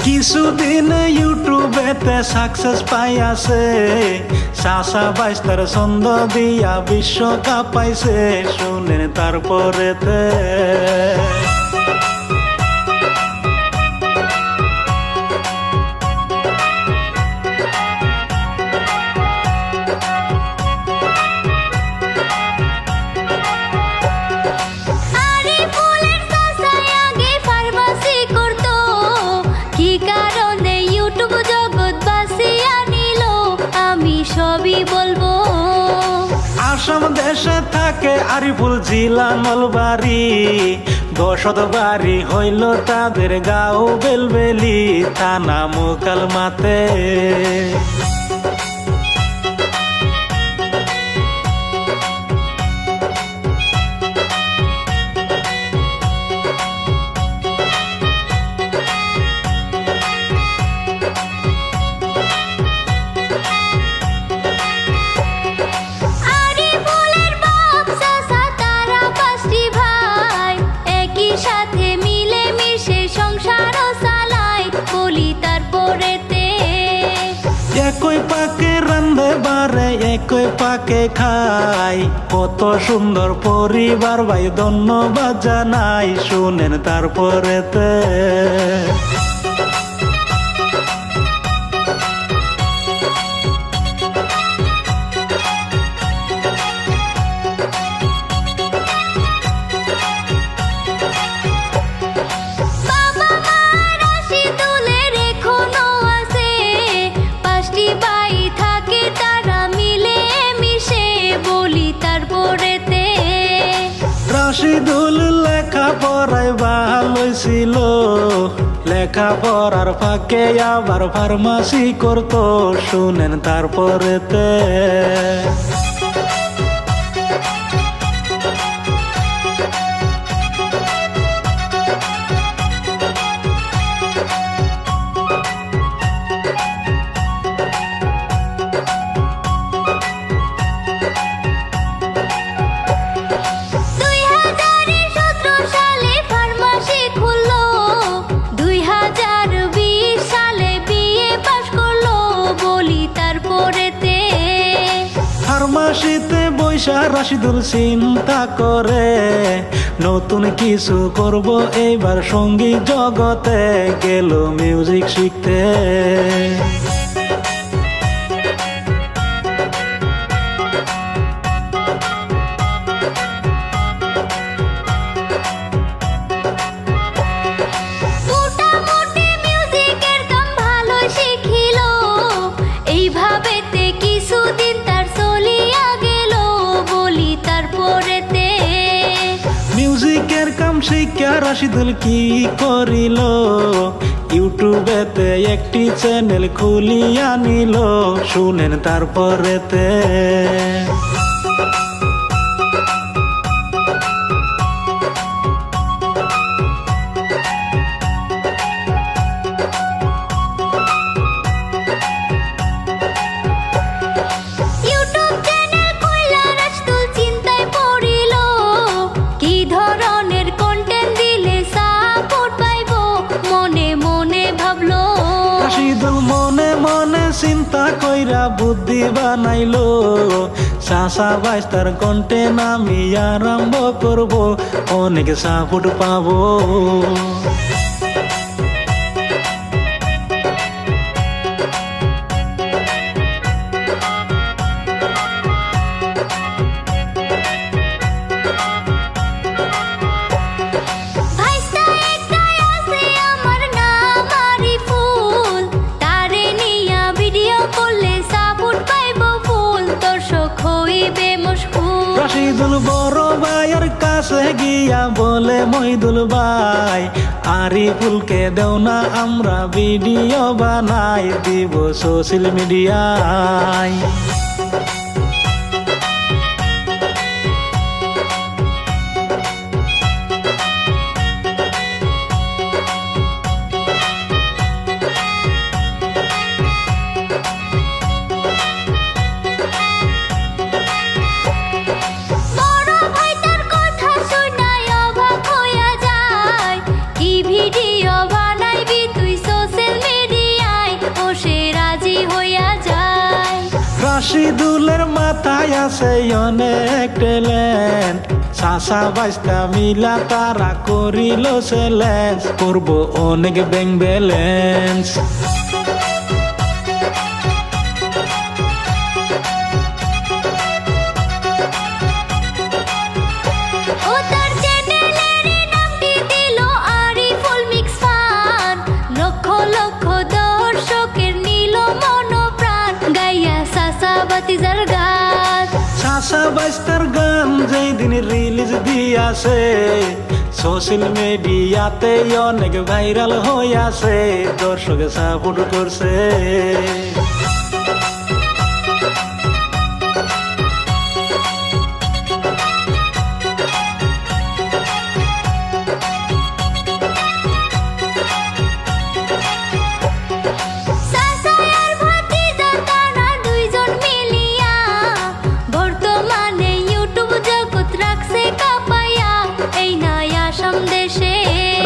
কিছুদিন ইউটিউবেতে সাকসেস পাই আছে, চাচা বাইস্তার ছন্দ দিয়া বিশ্বকাপ পাইছে, শুনেন তারপরেতে আসাম দেশে থাকে আরিফুল জিলা নলবাড়ি, 10 বাড়ি হইল তাদের গাঁও বেলবেলি, থানা মোকালমাতে। একই পাকে রান্ধে বারে একই পাকে খাই, কত সুন্দর পরিবার ভাই ধন্যবাদ জানাই, শুনেন তারপরেতে রাশিদুল লেখাপড়ায় ভালো ছিল, লেখাপড়ার ফাঁকে আবার ফার্মাসি করতো, শুনেন তারপরেতে ফার্মাসিতে বৈশা রাশিদুল চিন্তা করে, নতুন কিছু করব এইবার সঙ্গীত জগতে, গেল মিউজিক শিখতে। মিউজিকের কাম শিক্ষা রাশিদুল কি করিল, ইউটিউবেতে একটি চ্যানেল খুলিয়া নিল, শুনেন তারপরেতে মনে মনে চিন্তা কইরা বুদ্ধি বানাইলো, চাচা বাইস্তার কন্টেন্ট আমি আরম্ভ করব, অনেক সাপোর্ট পাবো। রাশিদুল বড় ভাইয়ের কাছে গিয়া বলে, মহিদুল ভাই আরিফুলকে দেও না আমরা ভিডিও বানাই, দিব সোশ্যাল মিডিয়ায়। রাশিদুলের মাথায় আছে অনেক ট্যালেন্ট, চাচা বাইস্তা মিলা তারা করিল চ্যালেঞ্জ, করব অনেক ব্যাংক ব্যালেন্স। চাচা বাইস্তার গান যেই দিন রিলিজ দিয়াছে, সোশ্যাল মিডিয়াতে অনেক ভাইরাল হইয়াছে, দর্শকে সাপোর্ট করছে।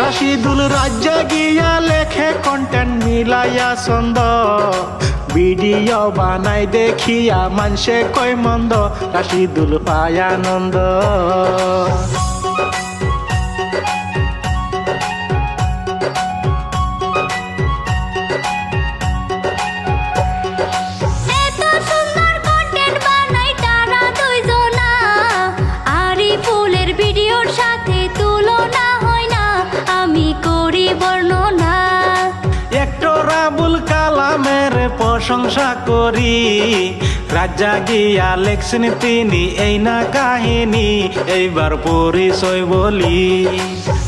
রাশিদুল রাজ্য গিয়া লেখে কন্টেন্ট মিলাইয়া ছন্দ, ভিডিও বানাই দেখিয়া মানসে কয় মন্দ, রাশিদুল পায় আনন্দ। আবুল কালামের প্রশংসা করি, রাজা গিয়া লেখছেন তিনি এই না কাহিনী, এইবার পরিচয় বলি।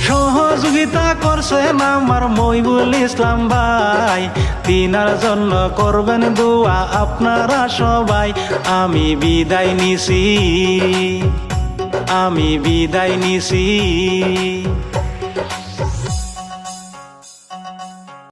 সহযোগিতা করছেন আমার মহিবুল ইসলাম ভাই, তিনার জন্য করবেন দোয়া আপনারা সবাই। আমি বিদায় নিছি, আমি বিদায় নিছি।